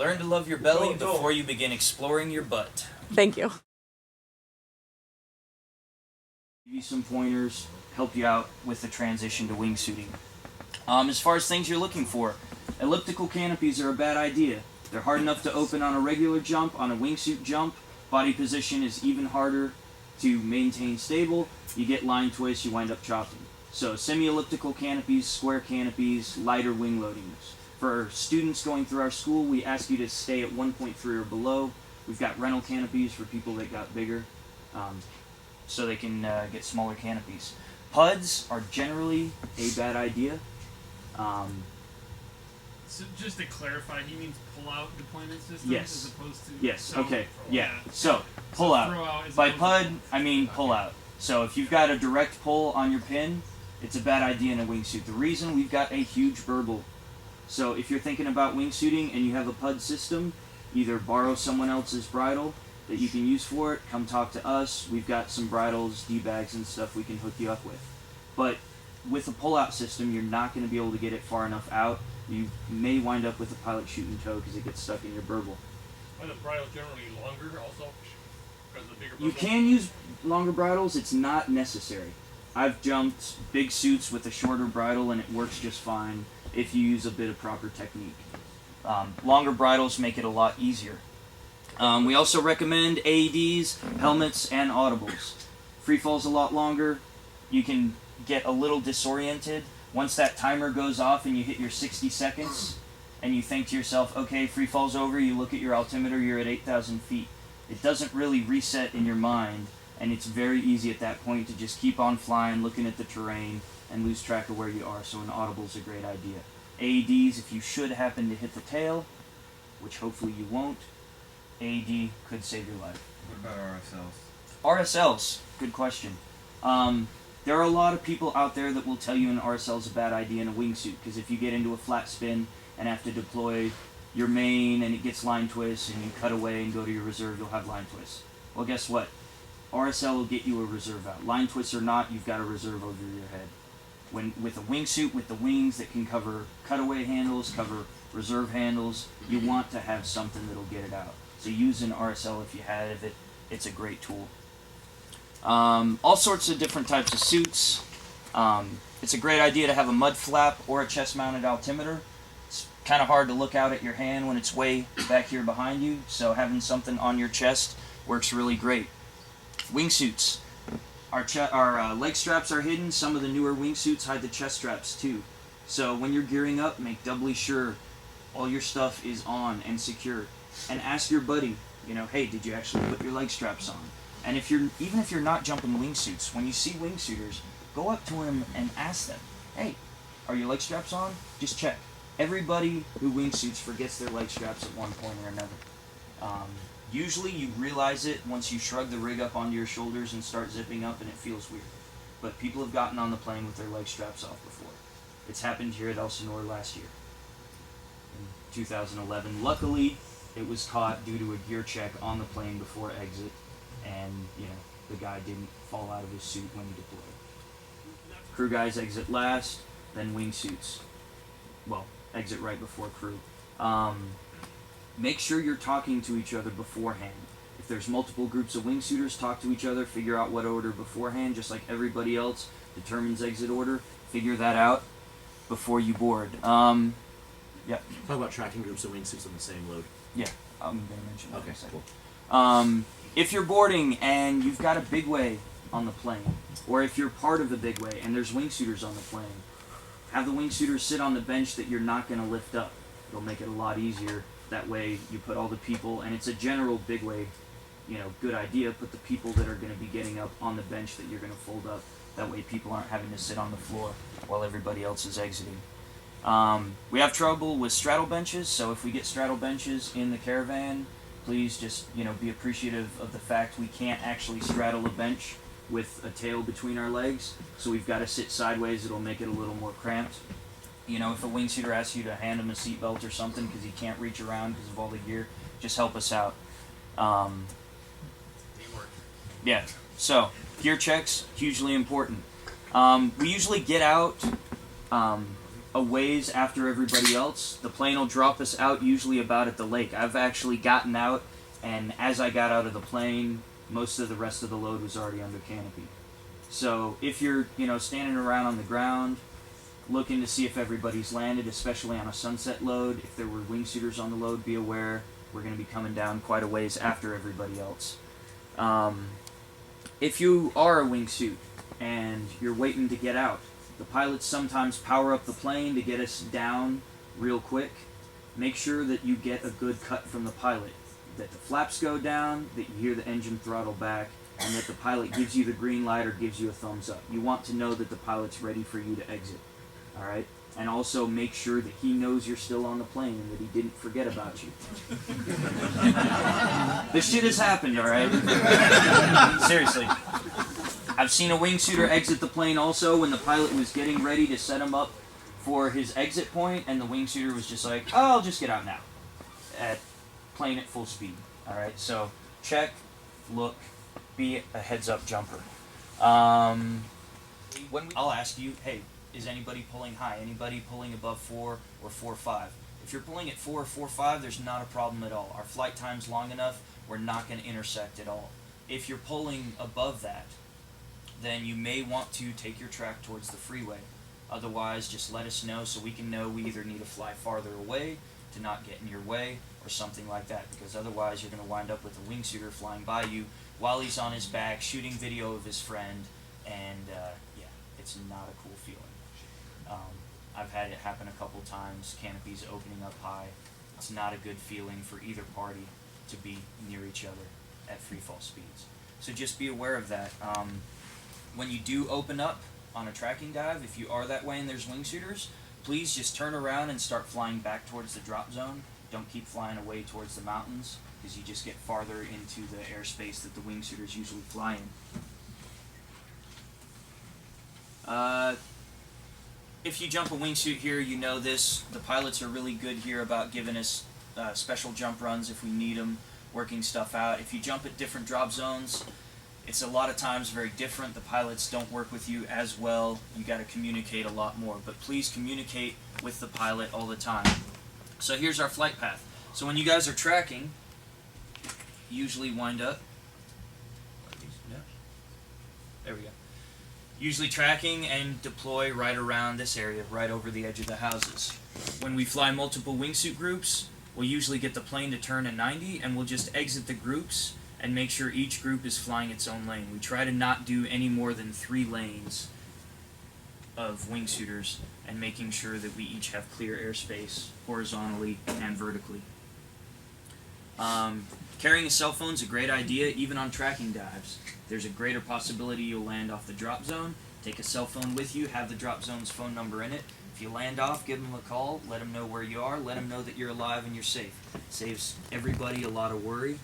Learn to love your belly before you begin exploring your butt. Thank you. Give you some pointers, help you out with the transition to wingsuiting. As far as things you're looking for, elliptical canopies are a bad idea. They're hard enough to open on a regular jump. On a wingsuit jump, body position is even harder to maintain stable. You get line twists, you wind up chopping. So semi-elliptical canopies, square canopies, lighter wing loadings. For students going through our school, we ask you to stay at 1.3 or below. We've got rental canopies for people that got bigger, so they can get smaller canopies. PUDs are generally a bad idea. So just to clarify, he means pull-out deployment systems Yes. as opposed to... Yes, so, okay, yeah. So, pull out. throw out as By opposed PUD, to- I mean okay. pull out. So if you've got a direct pull on your pin, it's a bad idea in a wingsuit. The reason, we've got a huge burble. So if you're thinking about wingsuiting and you have a PUD system, either borrow someone else's bridle that you can use for it, come talk to us. We've got some bridles, D-bags and stuff we can hook you up with. But with a pull-out system, you're not going to be able to get it far enough out. You may wind up with a pilot shoot in tow because it gets stuck in your burble. Are the bridles generally longer also? Because of the bigger You burble? can use longer bridles, it's not necessary. I've jumped big suits with a shorter bridle and it works just fine if you use a bit of proper technique. Longer bridles make it a lot easier. We also recommend AEDs, helmets, and audibles. Free fall's a lot longer. You can get a little disoriented. Once that timer goes off and you hit your 60 seconds and you think to yourself, okay, free fall's over, you look at your altimeter, you're at 8,000 feet. It doesn't really reset in your mind, and it's very easy at that point to just keep on flying, looking at the terrain, and lose track of where you are, so an audible's a great idea. AEDs, if you should happen to hit the tail, which hopefully you won't, AED could save your life. What about RSLs? RSLs, good question. There are a lot of people out there that will tell you an RSL is a bad idea in a wingsuit, because if you get into a flat spin and have to deploy your main and it gets line twists and you cut away and go to your reserve, you'll have line twists. Well, guess what? RSL will get you a reserve out. Line twists or not, you've got a reserve over your head. With a wingsuit with the wings that can cover cutaway handles, cover reserve handles, you want to have something that'll get it out. So use an RSL if you have it. It's a great tool. All sorts of different types of suits. It's a great idea to have a mud flap or a chest-mounted altimeter. It's kind of hard to look out at your hand when it's way back here behind you, so having something on your chest works really great. Wingsuits. Our leg straps are hidden. Some of the newer wingsuits hide the chest straps too. So when you're gearing up, make doubly sure all your stuff is on and secure. And ask your buddy, hey, did you actually put your leg straps on? And even if you're not jumping wingsuits, when you see wingsuiters, go up to them and ask them, hey, are your leg straps on? Just check. Everybody who wingsuits forgets their leg straps at one point or another. Usually you realize it once you shrug the rig up onto your shoulders and start zipping up and it feels weird. But people have gotten on the plane with their leg straps off before. It's happened here at Elsinore last year, in 2011. Luckily, it was caught due to a gear check on the plane before exit, and the guy didn't fall out of his suit when he deployed. Crew guys exit last, then wingsuits. Well, exit right before crew. Make sure you're talking to each other beforehand. If there's multiple groups of wingsuiters, talk to each other, figure out what order beforehand, just like everybody else determines exit order. Figure that out before you board. Yeah. Talk about tracking groups of wingsuits on the same load. Yeah, I'm going to mention that in a Okay, second. cool. If you're boarding and you've got a big way on the plane, or if you're part of the big way and there's wingsuiters on the plane, have the wingsuiters sit on the bench that you're not going to lift up. It'll make it a lot easier. That way you put all the people, and it's a general big way, good idea, put the people that are going to be getting up on the bench that you're going to fold up. That way people aren't having to sit on the floor while everybody else is exiting. We have trouble with straddle benches, so if we get straddle benches in the caravan, please just, be appreciative of the fact we can't actually straddle a bench with a tail between our legs, so we've got to sit sideways. It'll make it a little more cramped. If a wingsuiter asks you to hand him a seatbelt or something because he can't reach around because of all the gear, just help us out. Teamwork. Yeah, so gear checks, hugely important. We usually get out a ways after everybody else, the plane will drop us out usually about at the lake. I've actually gotten out, and as I got out of the plane, most of the rest of the load was already under canopy. So if you're, standing around on the ground, looking to see if everybody's landed, especially on a sunset load, if there were wingsuiters on the load, be aware we're going to be coming down quite a ways after everybody else. If you are a wingsuit and you're waiting to get out, the pilots sometimes power up the plane to get us down real quick. Make sure that you get a good cut from the pilot, that the flaps go down, that you hear the engine throttle back, and that the pilot gives you the green light or gives you a thumbs up. You want to know that the pilot's ready for you to exit. All right? And also make sure that he knows you're still on the plane and that he didn't forget about you. This shit has happened, all right? Seriously. I've seen a wingsuiter exit the plane also when the pilot was getting ready to set him up for his exit point, and the wingsuiter was just like, oh, I'll just get out now. Plane at full speed. All right? So check, look, be a heads-up jumper. I'll ask you, hey, is anybody pulling high? Anybody pulling above 4 or 4.5? If you're pulling at 4 or 4.5, there's not a problem at all. Our flight time's long enough, we're not going to intersect at all. If you're pulling above that, then you may want to take your track towards the freeway. Otherwise, just let us know so we can know we either need to fly farther away to not get in your way or something like that, because otherwise you're going to wind up with a wingsuiter flying by you while he's on his back shooting video of his friend, and yeah, it's not a cool feeling. I've had it happen a couple times, canopies opening up high. It's not a good feeling for either party to be near each other at free fall speeds. So just be aware of that. When you do open up on a tracking dive, if you are that way and there's wingsuiters, please just turn around and start flying back towards the drop zone. Don't keep flying away towards the mountains, because you just get farther into the airspace that the wingsuiters usually fly in. If you jump a wingsuit here, you know this. The pilots are really good here about giving us special jump runs if we need them, working stuff out. If you jump at different drop zones, it's a lot of times very different. The pilots don't work with you as well. You got to communicate a lot more. But please communicate with the pilot all the time. So here's our flight path. So when you guys are tracking, you usually wind up. There we go. Usually tracking and deploy right around this area, right over the edge of the houses. When we fly multiple wingsuit groups, we'll usually get the plane to turn at 90, and we'll just exit the groups and make sure each group is flying its own lane. We try to not do any more than 3 lanes of wingsuiters, and making sure that we each have clear airspace horizontally and vertically. Carrying a cell phone is a great idea, even on tracking dives. There's a greater possibility you'll land off the drop zone. Take a cell phone with you, have the drop zone's phone number in it. If you land off, give them a call, let them know where you are, let them know that you're alive and you're safe. Saves everybody a lot of worry,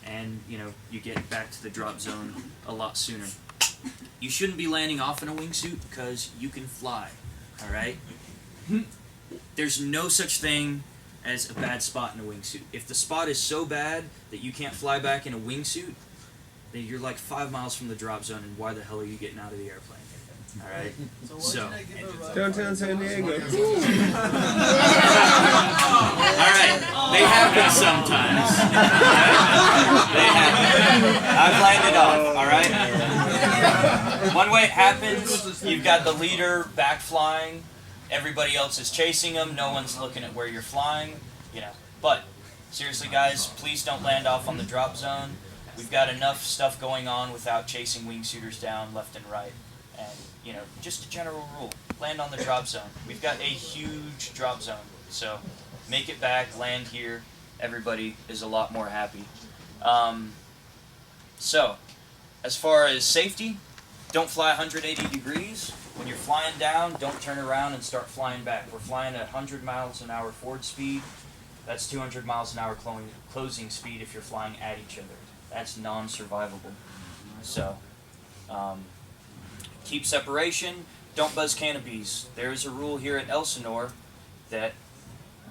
and you get back to the drop zone a lot sooner. You shouldn't be landing off in a wingsuit because you can fly, alright? There's no such thing as a bad spot in a wingsuit. If the spot is so bad that you can't fly back in a wingsuit, then you're like 5 miles from the drop zone, and why the hell are you getting out of the airplane? Alright? So Downtown San Diego. Alright, they happen sometimes. They happen. I've landed off, alright? One way it happens, you've got the leader back flying, everybody else is chasing them, no one's looking at where you're flying, But, seriously guys, please don't land off on the drop zone. We've got enough stuff going on without chasing wingsuiters down left and right. And, just a general rule, land on the drop zone. We've got a huge drop zone, so make it back, land here, everybody is a lot more happy. So, as far as safety, don't fly 180 degrees. When you're flying down, don't turn around and start flying back. We're flying at 100 miles an hour forward speed. That's 200 miles an hour closing speed if you're flying at each other. That's non-survivable. So, keep separation. Don't buzz canopies. There is a rule here at Elsinore that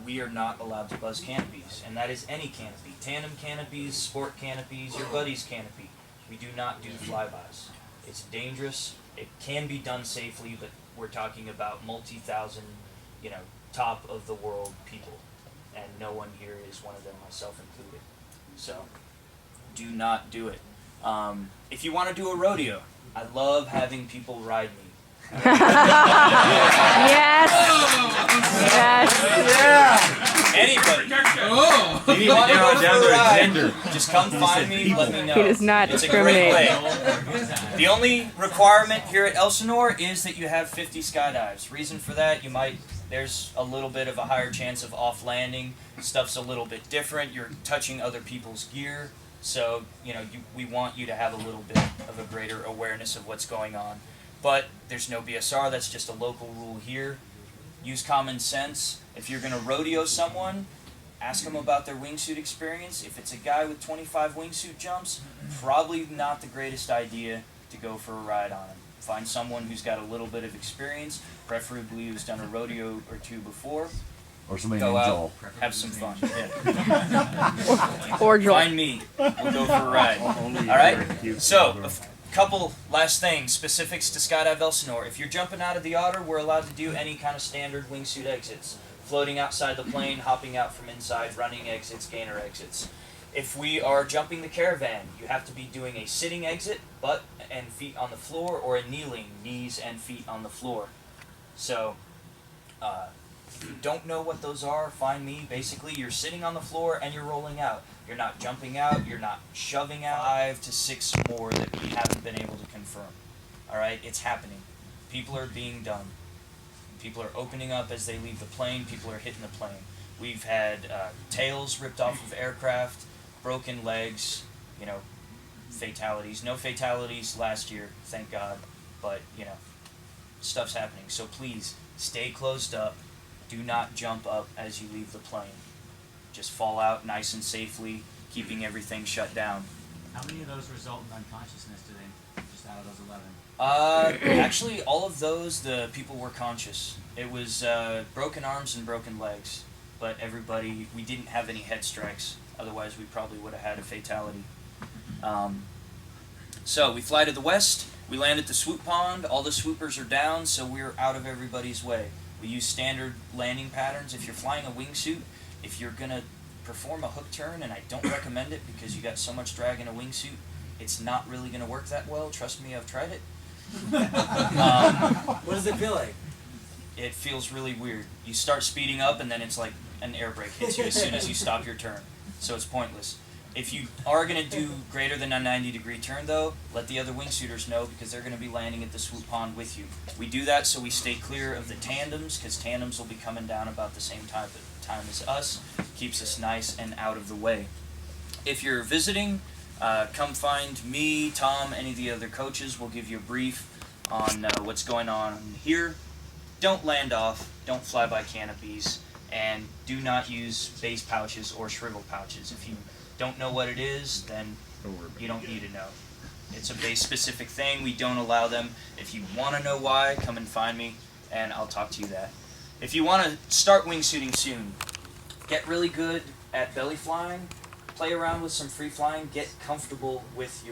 we are not allowed to buzz canopies, and that is any canopy. Tandem canopies, sport canopies, your buddy's canopy. We do not do flybys. It's dangerous. It can be done safely, but we're talking about multi-thousand top of the world people, and no one here is one of them, myself included. So, do not do it. If you want to do a rodeo, I love having people ride me. Yes. Yes. Anybody. Oh! If you want to go for a ride, just come find me, let me know. He does not It's a great discriminate. way. The only requirement here at Elsinore is that you have 50 skydives. Reason for that, there's a little bit of a higher chance of off landing. Stuff's a little bit different. You're touching other people's gear. So, we want you to have a little bit of a greater awareness of what's going on. But there's no BSR, that's just a local rule here. Use common sense. If you're going to rodeo someone, ask them about their wingsuit experience. If it's a guy with 25 wingsuit jumps, probably not the greatest idea to go for a ride on him. Find someone who's got a little bit of experience, preferably who's done a rodeo or two before. Or somebody Go named out, Joel. have some fun. Or Joel. Find me. We'll go for a ride. Alright? So, a couple last things, specifics to Skydive Elsinore. If you're jumping out of the otter, we're allowed to do any kind of standard wingsuit exits. Floating outside the plane, hopping out from inside, running exits, gainer exits. If we are jumping the caravan, you have to be doing a sitting exit, butt and feet on the floor, or a kneeling, knees and feet on the floor. So, if you don't know what those are, find me. Basically, you're sitting on the floor and you're rolling out. You're not jumping out, you're not shoving out. 5 to 6 more that we haven't been able to confirm. Alright, it's happening. People are being done. People are opening up as they leave the plane, people are hitting the plane. We've had tails ripped off of aircraft, broken legs, fatalities. No fatalities last year, thank God, but, stuff's happening. So please, stay closed up. Do not jump up as you leave the plane. Just fall out nice and safely, keeping everything shut down. How many of those result in unconsciousness today, just out of those 11? Actually, all of those, the people were conscious. It was broken arms and broken legs, but we didn't have any head strikes. Otherwise, we probably would have had a fatality. So we fly to the west. We land at the swoop pond. All the swoopers are down, so we're out of everybody's way. We use standard landing patterns. If you're flying a wingsuit, if you're going to perform a hook turn, and I don't recommend it because you got so much drag in a wingsuit, it's not really going to work that well. Trust me, I've tried it. What does it feel like? It feels really weird. You start speeding up, and then it's like an air brake hits you as soon as you stop your turn. So it's pointless. If you are going to do greater than a 90-degree turn, though, let the other wingsuiters know because they're going to be landing at the swoop pond with you. We do that so we stay clear of the tandems because tandems will be coming down about the same time as us. Keeps us nice and out of the way. If you're visiting, come find me, Tom, any of the other coaches. We'll give you a brief on what's going on here. Don't land off. Don't fly by canopies. And do not use base pouches or shrivel pouches. If you don't know what it is, then you don't need to know. It's a base-specific thing. We don't allow them. If you want to know why, come and find me, and I'll talk to you that. If you want to start wingsuiting soon, get really good at belly flying, play around with some free flying, get comfortable with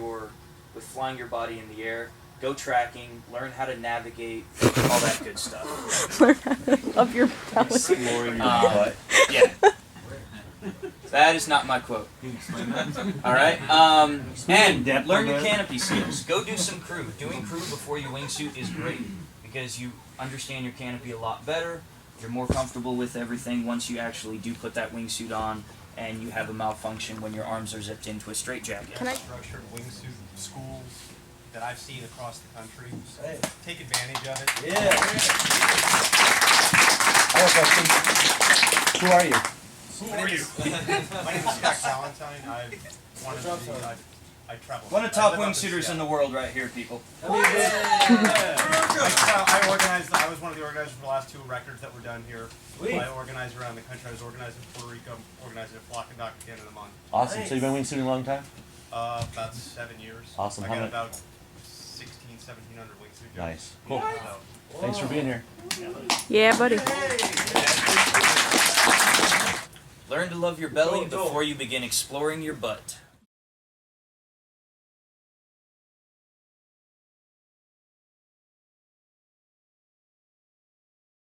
flying your body in the air, go tracking, learn how to navigate, all that good stuff. Love your belly. Exploring your butt. Yeah. That is not my quote. Alright? And learn your canopy skills. Go do some crew. Doing crew before you wingsuit is great because you understand your canopy a lot better. You're more comfortable with everything once you actually do put that wingsuit on and you have a malfunction when your arms are zipped into a straitjacket. Can I? Structured wingsuit schools that I've seen across the country. Take advantage of it. I have a question. Who are you? Who are you? My name is Scott Valentine. I travel. One of the top wingsuiters in the world right here, people. I was one of the organizers for the last 2 records that were done here. I organized around the country. I was organizing in Puerto Rico, organizing a flock and dock at the end of the month. Awesome. So you've been wingsuiting a long time? About 7 years. Awesome. I How got many? about 1,700 wingsuit jumps. Nice. Cool. So, Thanks for being here. Yeah, buddy. Learn to love your belly before you begin exploring your butt.